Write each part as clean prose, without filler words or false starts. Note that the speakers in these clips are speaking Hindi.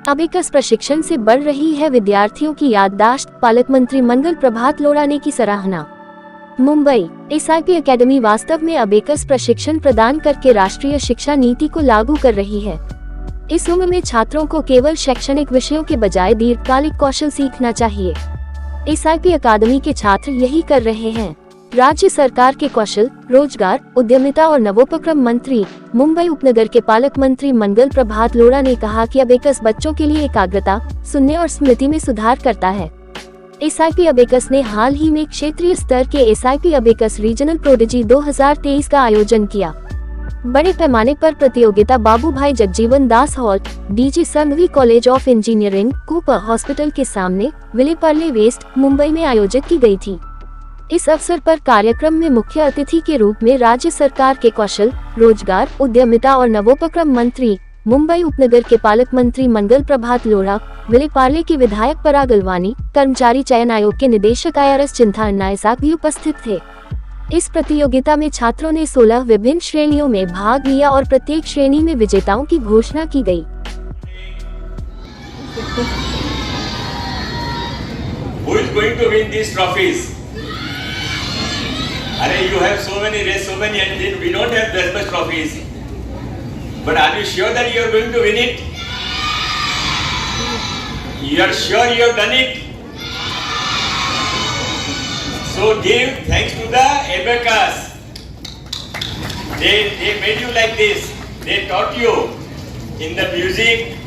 अबेकस प्रशिक्षण से बढ़ रही है विद्यार्थियों की याददाश्त, पालक मंत्री मंगल प्रभात लोढ़ा ने की सराहना। मुंबई एसआईपी एकेडमी वास्तव में अबेकस प्रशिक्षण प्रदान करके राष्ट्रीय शिक्षा नीति को लागू कर रही है। इस उम्र में छात्रों को केवल शैक्षणिक विषयों के बजाय दीर्घकालिक कौशल सीखना चाहिए। एसआईपी अकादमी के छात्र यही कर रहे हैं। राज्य सरकार के कौशल, रोजगार, उद्यमिता और नवोपक्रम मंत्री, मुंबई उपनगर के पालक मंत्री मंगल प्रभात लोढ़ा ने कहा कि अबेकस बच्चों के लिए एकाग्रता, सुनने और स्मृति में सुधार करता है। एसआईपी अबेकस ने हाल ही में क्षेत्रीय स्तर के एसआईपी अबेकस रीजनल प्रोडिजी 2023 का आयोजन किया। बड़े पैमाने पर प्रतियोगिता Babu Bhai Jagjivan Das hall, DG Sanghvi college of engineering, Cooper hospital के सामने, विलेपार्ले वेस्ट, मुंबई में आयोजित की गई थी। इस अवसर पर कार्यक्रम में मुख्य अतिथि के रूप में राज्य सरकार के कौशल, रोजगार, उद्यमिता और नवोपक्रम मंत्री, मुंबई उपनगर के पालक मंत्री मंगल प्रभात लोढ़ा, विलेपार्ले के विधायक पराग अलवानी, कर्मचारी चयन आयोग के निदेशक IRS चिंथा अन्नायसाक भी उपस्थित थे। इस प्रतियोगिता में छात्रों ने 16 विभिन्न श्रेणियों में भाग लिया और प्रत्येक श्रेणी में विजेताओं की घोषणा की गई। Who is going to win these trophies? You have so many, and then we don't have that much trophies. But are you sure that you are going to win it? You are sure you have done it? So give thanks to the abacus. They made you like this. They taught you in the music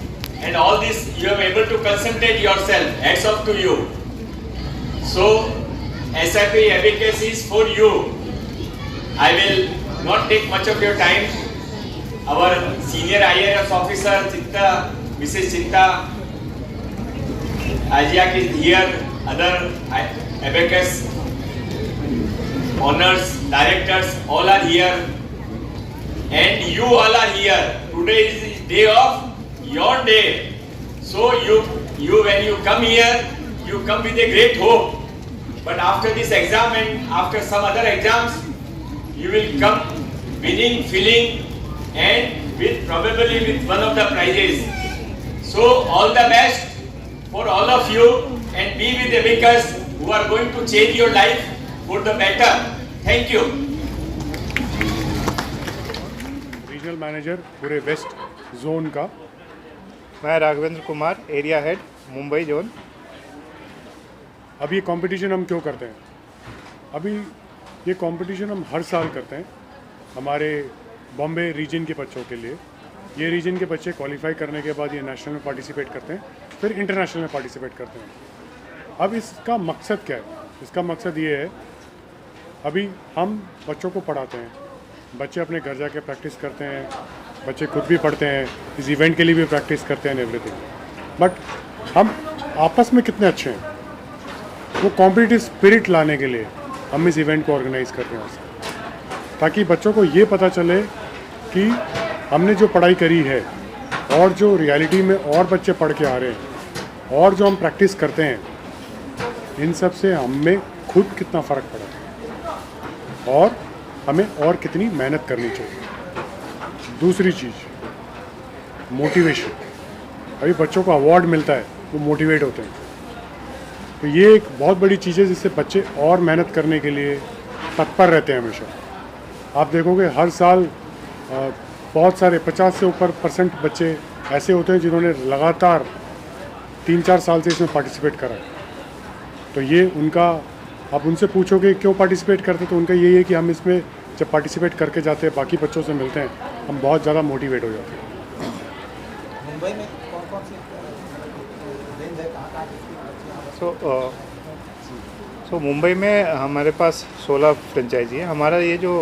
and all this. You are able to concentrate yourself. Hats off to you. So SIP abacus is for you. I will not take much of your time. Our senior IRS officer Chitta, Mrs. Chitta Ajiak is here. Other abacus owners, directors, all are here, and you all are here. Today is the day of your day. So you when you come here, you come with a great hope. But after this exam and after some other exams, you will come winning, feeling, and probably with one of the prizes. So all the best for all of you, and be with abacus who are going to change your life for the better. Thank you. Regional manager पूरे वेस्ट जोन का मैं Raghavendra Kumar, area head Mumbai zone. अब ये कंपटीशन हम क्यों करते हैं? अभी ये कंपटीशन हम हर साल करते हैं हमारे बॉम्बे रीजन के बच्चों के लिए। ये रीजन के बच्चे क्वालिफाई करने के बाद ये नेशनल में पार्टिसिपेट करते हैं, फिर इंटरनेशनल में पार्टिसिपेट करते हैं। अब इसका मकसद क्या है? इसका मकसद ये है, अभी हम बच्चों को पढ़ाते हैं, बच्चे अपने घर जाके प्रैक्टिस करते हैं, बच्चे खुद भी पढ़ते हैं, इस इवेंट के लिए भी प्रैक्टिस करते हैं एवरीथिंग। बट हम आपस में कितने अच्छे हैं, वो कॉम्पिटिटिव स्पिरिट लाने के लिए हम इस इवेंट को ऑर्गेनाइज करते हैं, ताकि बच्चों को ये पता चले कि हमने जो पढ़ाई करी है और जो रियलिटी में और बच्चे पढ़ के आ रहे हैं और जो हम प्रैक्टिस करते हैं, इन सब से हमें खुद कितना फ़र्क पड़ा है और हमें और कितनी मेहनत करनी चाहिए। दूसरी चीज़ मोटिवेशन। अभी बच्चों को अवार्ड मिलता है, वो मोटिवेट होते हैं, तो ये एक बहुत बड़ी चीज़ है जिससे बच्चे और मेहनत करने के लिए तत्पर रहते हैं हमेशा। आप देखोगे हर साल बहुत सारे 50 से ऊपर % बच्चे ऐसे होते हैं जिन्होंने लगातार 3-4 साल से इसमें पार्टिसिपेट करा है। तो ये उनका, आप उनसे पूछोगे क्यों पार्टिसिपेट करते, तो उनका यही है कि हम इसमें जब पार्टिसिपेट करके जाते हैं, बाकी बच्चों से मिलते हैं, हम बहुत ज़्यादा मोटिवेट हो जाते हैं। मुंबई में कौन सी रेंज है, कहाँ सो मुंबई में हमारे पास 16 फ्रेंचाइजी है। हमारा ये जो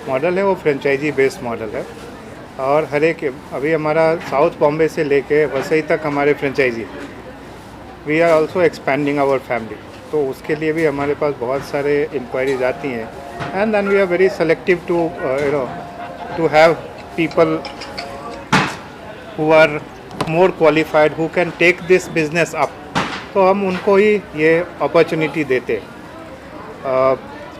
मॉडल है वो फ्रेंचाइजी बेस्ड मॉडल है, और हर एक अभी हमारा साउथ बॉम्बे से लेके वसई तक हमारे franchisee. We are also expanding our family, तो उसके लिए भी हमारे पास बहुत सारे इंक्वायरीज आती हैं, and then we are very selective to have people who are more qualified who can take this business up, तो हम उनको ही ये अपॉर्चुनिटी देते।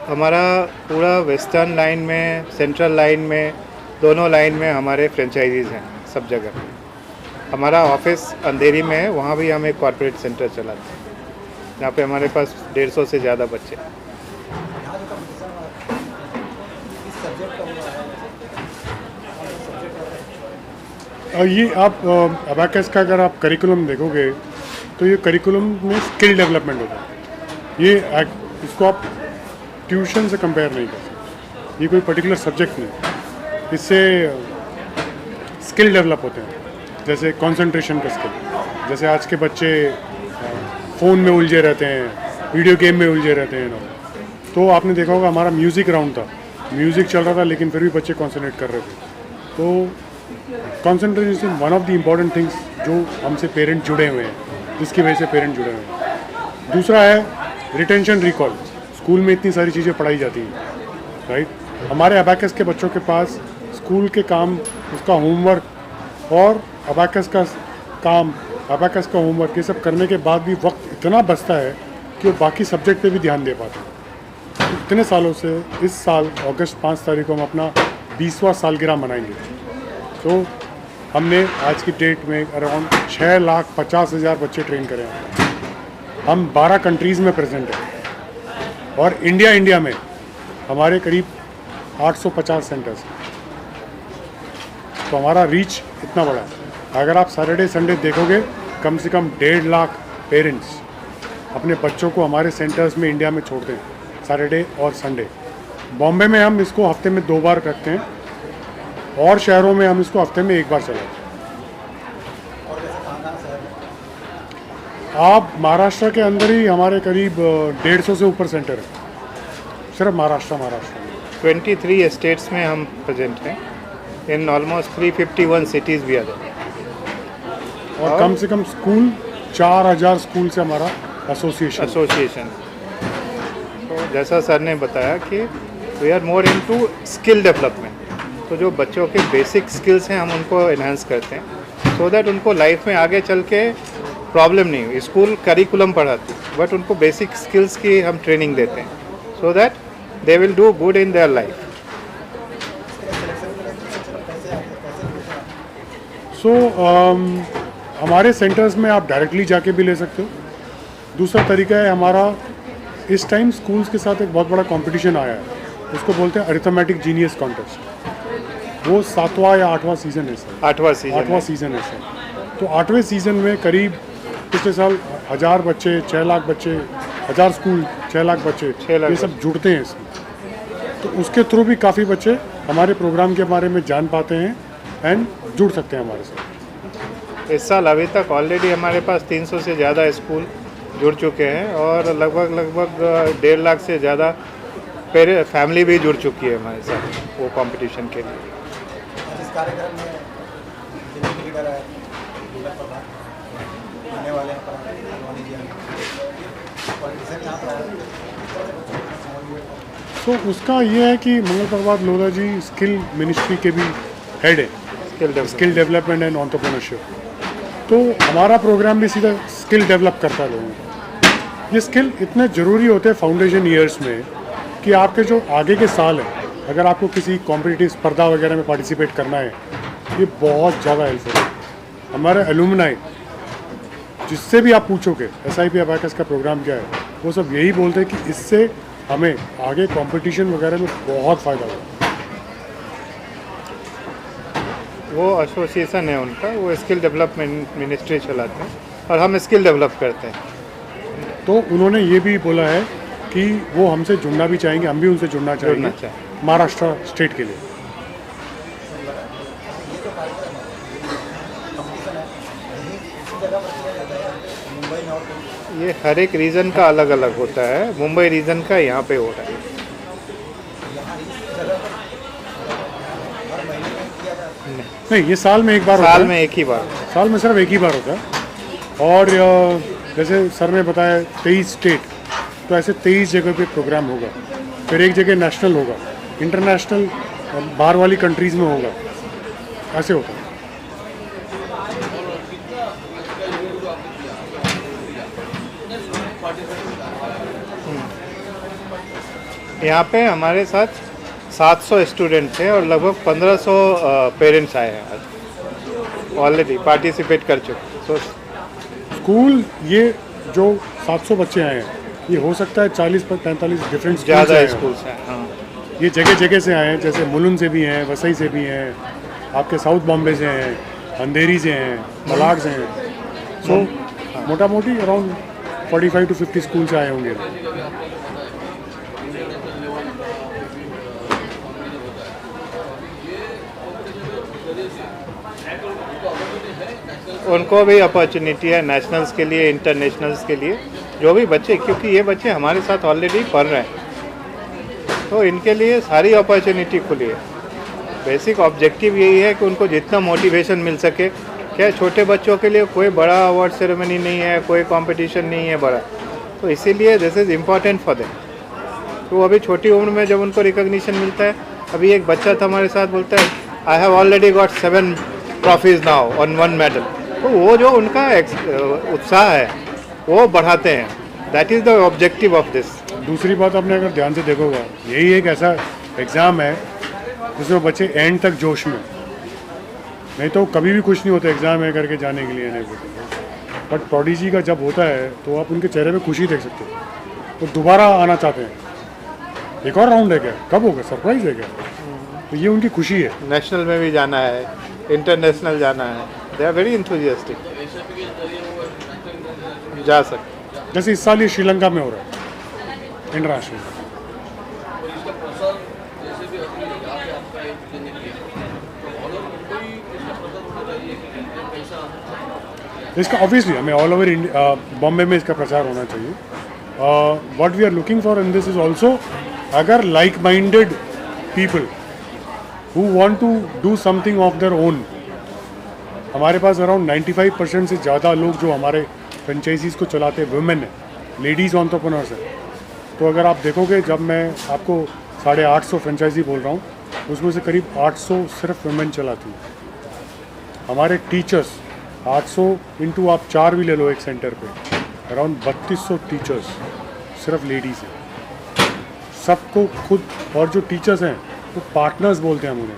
हमारा पूरा वेस्टर्न लाइन में, सेंट्रल लाइन में, दोनों लाइन में हमारे फ्रेंचाइजीज़ हैं सब जगह। हमारा ऑफिस अंधेरी में है, वहाँ भी हम एक कॉर्पोरेट सेंटर चलाते हैं जहाँ पे हमारे पास 150 से ज़्यादा बच्चे हैं। यहाँ जो कंपटीशन हुआ है, किस सब्जेक्ट का हुआ है, कौन सा सब्जेक्ट हो रहा है? ये आप अबैकस का अगर आप करिकुलम देखोगे तो ये करिकुलम में स्किल डेवलपमेंट होता है। इसको आप ट्यूशन से कंपेयर नहीं कर सकते, ये कोई पर्टिकुलर सब्जेक्ट नहीं, इससे स्किल डेवलप होते हैं, जैसे कंसंट्रेशन का स्किल। जैसे आज के बच्चे फ़ोन में उलझे रहते हैं, वीडियो गेम में उलझे रहते हैं ना, तो आपने देखा होगा हमारा म्यूज़िक राउंड था, म्यूज़िक चल रहा था लेकिन फिर भी बच्चे कॉन्सेंट्रेट कर रहे थे। तो concentration is one of the important things जो हमसे पेरेंट जुड़े हुए हैं, जिसकी वजह से पेरेंट जुड़े हुए हैं। दूसरा है रिटेंशन रिकॉल। स्कूल में इतनी सारी चीज़ें पढ़ाई जाती हैं, राइट। हमारे अबैकस के बच्चों के पास स्कूल के काम, उसका होमवर्क और अबैकस का काम, अबैकस का होमवर्क, ये सब करने के बाद भी वक्त इतना बचता है कि वो बाकी सब्जेक्ट पे भी ध्यान दे पाते हैं। इतने सालों से इस साल अगस्त 5 तारीख को हम अपना 20वां सालगिरह मनाएंगे। तो हमने आज की डेट में अराउंड 6,50,000 बच्चे ट्रेन करे हैं। हम 12 कंट्रीज़ में प्रेजेंट हैं और इंडिया में हमारे करीब 850 सेंटर्स हैं। तो हमारा रीच इतना बड़ा है। अगर आप सैटरडे संडे देखोगे, कम से कम 1.5 लाख पेरेंट्स अपने बच्चों को हमारे सेंटर्स में इंडिया में छोड़ते हैं, सैटरडे और संडे। बॉम्बे में हम इसको हफ्ते में 2 बार करते हैं और शहरों में हम इसको हफ्ते में 1 बार चलाते हैं। और जैसे कहाँ शहर में? आप महाराष्ट्र के अंदर ही हमारे करीब 150 से ऊपर सेंटर है, सिर्फ महाराष्ट्र में। 23 स्टेट्स में हम प्रेजेंट हैं, इन ऑलमोस्ट 351 सिटीज़ भी आ जाते हैं। और कम से कम स्कूल 4000 स्कूल से हमारा एसोसिएशन। तो जैसा सर ने बताया कि we are more into skill development, तो जो बच्चों के बेसिक स्किल्स हैं हम उनको एनहांस करते हैं सो दैट उनको लाइफ में आगे चल के प्रॉब्लम नहीं हुई। स्कूल करिकुलम पढ़ाती बट उनको बेसिक स्किल्स की हम ट्रेनिंग देते हैं so that they will do good in their life. हमारे सेंटर्स में आप डायरेक्टली जाके भी ले सकते हो। दूसरा तरीका है हमारा, इस टाइम स्कूल्स के साथ एक बहुत बड़ा कंपटीशन आया है, उसको बोलते हैं अरिथमेटिक जीनियस कॉन्टेस्ट। वो 7वां या 8वां सीज़न है सर। 8वां सीज़न है सर। तो 8वें सीज़न में करीब पिछले साल 1000 बच्चे, 6 लाख बच्चे, 1000 स्कूल, 6 लाख बच्चे, 6 लाख ये सब जुड़ते हैं इसमें। तो उसके थ्रू भी काफ़ी बच्चे हमारे प्रोग्राम के बारे में जान पाते हैं एंड जुड़ सकते हैं हमारे साथ। इस साल अभी तक ऑलरेडी हमारे पास 300 से ज़्यादा स्कूल जुड़ चुके हैं और लगभग 1.5 लाख से ज़्यादा फैमिली भी जुड़ चुकी है हमारे साथ वो कंपटीशन के लिए। जिस कार्यक्रम में जितने लीडर है, लीडर प्रधान आने वाले हैं, परवानी जी पॉलिटिशियन यहाँ पर तो उसका ये है कि मंगल प्रभात लोधा जी स्किल मिनिस्ट्री के भी हेड है, स्किल डेवलपमेंट एंड एंटरप्रेन्योरशिप। तो हमारा प्रोग्राम भी सीधा स्किल डेवलप करता है लोगों को। ये स्किल इतने ज़रूरी होते हैं फाउंडेशन ईयर्स में कि आपके जो आगे के साल हैं, अगर आपको किसी कॉम्पिटिटिव स्पर्धा वगैरह में पार्टिसिपेट करना है, ये बहुत ज़्यादा हेल्पफुल है। हमारे एलुमनाई जिससे भी आप पूछोगे SIP अबैकस का प्रोग्राम क्या है, वो सब यही बोलते हैं कि इससे हमें आगे कंपटीशन वगैरह में बहुत फ़ायदा होगा। वो एसोसिएशन है उनका, वो स्किल डेवलपमेंट मिनिस्ट्री चलाते हैं और हम स्किल डेवलप करते हैं। तो उन्होंने ये भी बोला है कि वो हमसे जुड़ना भी चाहेंगे, हम भी उनसे जुड़ना चाहेंगे महाराष्ट्र स्टेट के लिए। ये जो कार्यक्रम है, कंपटीशन है, इसी जगह पर किया जाता है, मुंबई में और कहीं? ये हर एक रीजन का अलग अलग होता है। मुंबई रीजन का यहाँ पे हो रहा है। यहाँ इस जगह पर हर महीने में किया जाता है? नहीं, ये साल में एक बार होता है। साल में एक ही बार। साल में सिर्फ एक ही बार होता है। और जैसे सर ने बताया 23 स्टेट, तो ऐसे 23 जगह पे प्रोग्राम होगा। फिर एक जगह नेशनल होगा, इंटरनेशनल बाहर वाली कंट्रीज़ में होगा, ऐसे होता है। यहाँ पे हमारे साथ 700 स्टूडेंट थे और लगभग 1500 पेरेंट्स आए हैं आज। ऑलरेडी पार्टिसिपेट कर चुके। सो स्कूल ये जो 700 बच्चे आए हैं, ये हो सकता है 40-45 डिफरेंट ज़्यादा स्कूल्स हैं। हाँ, ये जगह जगह से आए हैं, जैसे मुलुंड से भी हैं, वसई से भी हैं, आपके साउथ बॉम्बे से हैं, अंधेरी से हैं, मलाड से हैं। सो मोटा मोटी अराउंड 45 to 50 स्कूल से आए होंगे। उनको भी अपॉर्चुनिटी है नेशनल्स के लिए, इंटरनेशनल्स के लिए, जो भी बच्चे, क्योंकि ये बच्चे हमारे साथ ऑलरेडी पढ़ रहे हैं, तो इनके लिए सारी अपॉर्चुनिटी खुली है। बेसिक ऑब्जेक्टिव यही है कि उनको जितना मोटिवेशन मिल सके। क्या छोटे बच्चों के लिए कोई बड़ा अवार्ड सेरेमनी नहीं है, कोई कंपटीशन नहीं है बड़ा, तो इसीलिए this is important for them. तो अभी छोटी उम्र में जब उनको रिकॉग्निशन मिलता है, अभी एक बच्चा था हमारे साथ, बोलता है I have already got 7 trophies now on 1 medal. तो वो जो उनका उत्साह है वो बढ़ाते हैं। That is the objective of this. दूसरी बात, आपने अगर ध्यान से देखोगा, यही एक ऐसा एग्ज़ाम है जिसमें बच्चे एंड तक जोश में, नहीं तो कभी भी खुश नहीं होते एग्ज़ाम है करके जाने के लिए नहीं बोलते। बट प्रोडिजी का जब होता है तो आप उनके चेहरे पे खुशी देख सकते हो, तो दोबारा आना चाहते हैं। एक और राउंड है क्या, कब होगा, सरप्राइज है क्या, तो ये उनकी खुशी है। नेशनल में भी जाना है, इंटरनेशनल जाना है, दे आर वेरी इंथुजियास्टिक। जा सकते, जैसे इस साल ये श्रीलंका में हो रहा है इंटरनेशनल। इसका ऑब्वियसली हमें ऑल ओवर बॉम्बे में इसका प्रचार होना चाहिए। What we are looking for in this is also, अगर like minded people who want to do something of their own, हमारे पास अराउंड 95% से ज़्यादा लोग जो हमारे फ्रेंचाइजीज़ को चलाते हैं वुमेन है, लेडीज़ एंटरप्रेन्योर्स है। तो अगर आप देखोगे, जब मैं आपको 850 फ्रेंचाइजी बोल रहा हूँ, उसमें से करीब 800 सिर्फ वुमेन चलाती हैं। हमारे टीचर्स 800 इंटू आप 4 भी ले लो एक सेंटर पे, अराउंड 3200 टीचर्स सिर्फ लेडीज़ हैं। सबको खुद, और जो टीचर्स हैं वो पार्टनर्स बोलते हैं हम उन्हें,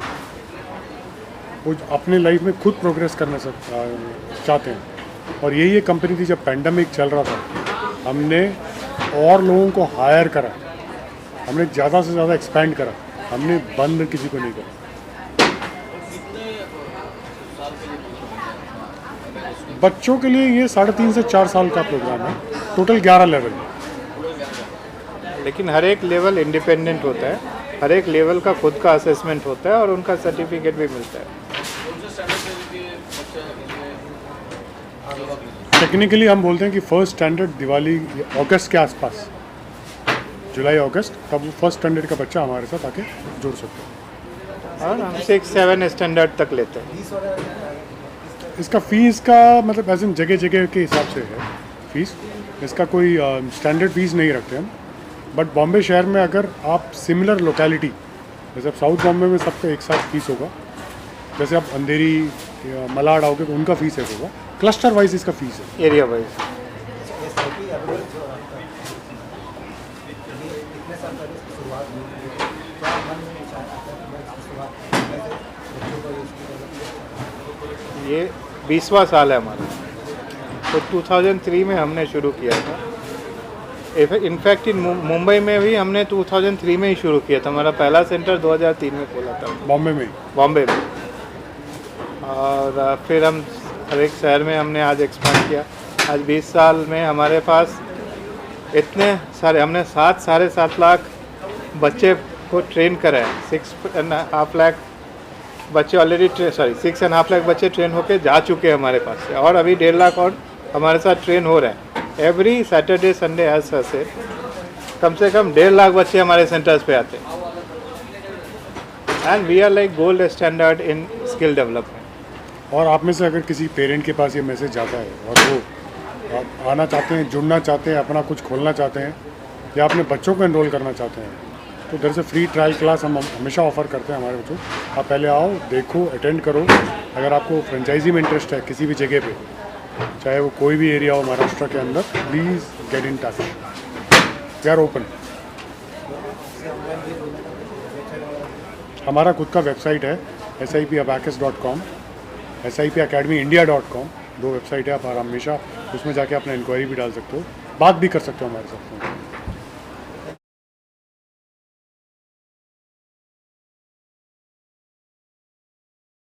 वो अपने लाइफ में खुद प्रोग्रेस करना चाहते हैं। और यही एक कंपनी थी, जब पैंडमिक चल रहा था हमने और लोगों को हायर करा, हमने ज़्यादा से ज़्यादा एक्सपैंड करा, हमने बंद किसी को नहीं करा। बच्चों के लिए ये 3.5 से 4 साल का प्रोग्राम है, टोटल 11 लेवल। लेकिन हर एक लेवल इंडिपेंडेंट होता है, हर एक लेवल का खुद का असेसमेंट होता है और उनका सर्टिफिकेट भी मिलता है। टेक्निकली हम बोलते हैं कि फर्स्ट स्टैंडर्ड दिवाली अगस्त के आसपास, जुलाई अगस्त, तब वो फर्स्ट स्टैंडर्ड का बच्चा हमारे साथ आके जुड़ सकता है। और हम 6-7 स्टैंडर्ड तक लेते हैं। इसका फ़ीस का मतलब ऐसे जगह जगह के हिसाब से है फ़ीस, इसका कोई स्टैंडर्ड फ़ीस नहीं रखते हम। बट बॉम्बे शहर में अगर आप सिमिलर लोकेलिटी, जैसे आप साउथ बॉम्बे में सबका एक साथ फ़ीस होगा, जैसे आप अंधेरी या मलाड आओगे तो उनका फ़ीस एक होगा, क्लस्टर वाइज इसका फ़ीस है, एरिया वाइज। कितने साल पहले इसकी शुरुआत हुई थी, क्या मन में विचार आता है कि इसकी शुरुआत करने से बच्चों को इसकी ये 20वां साल है हमारा। तो 2003 में हमने शुरू किया था। इनफैक्ट इन मुंबई में भी हमने 2003 में ही शुरू किया था। हमारा पहला सेंटर 2003 में खोला था बॉम्बे में। और फिर हम हर एक शहर में हमने आज एक्सपेंड किया। आज 20 साल में हमारे पास इतने सारे, हमने 7.5 लाख बच्चे को ट्रेन करा है। 6.5 लाख बच्चे ऑलरेडी 6.5 लाख बच्चे ट्रेन होके जा चुके हैं हमारे पास से, और अभी 1.5 लाख और हमारे साथ ट्रेन हो रहे हैं। एवरी सैटरडे संडे एज से कम 1.5 लाख बच्चे हमारे सेंटर्स पे आते हैं। And we are like gold standard in skill development. और आप में से अगर किसी पेरेंट के पास ये मैसेज जाता है और वो आना चाहते हैं, जुड़ना चाहते हैं, अपना कुछ खोलना चाहते हैं, या अपने बच्चों को एनरोल करना चाहते हैं, तो इधर से फ्री ट्रायल क्लास हम हमेशा ऑफ़र करते हैं हमारे बच्चों। आप पहले आओ, देखो, अटेंड करो। अगर आपको फ्रेंचाइजी में इंटरेस्ट है किसी भी जगह पे, चाहे वो कोई भी एरिया हो महाराष्ट्र के अंदर, please get in touch, we are open. हमारा खुद का वेबसाइट है SIPabacus.com, SIPacademyindia.com 2 वेबसाइट है, आप हमेशा उसमें जाके अपना इंक्वायरी भी डाल सकते हो, बात भी कर सकते हो हमारे साथ।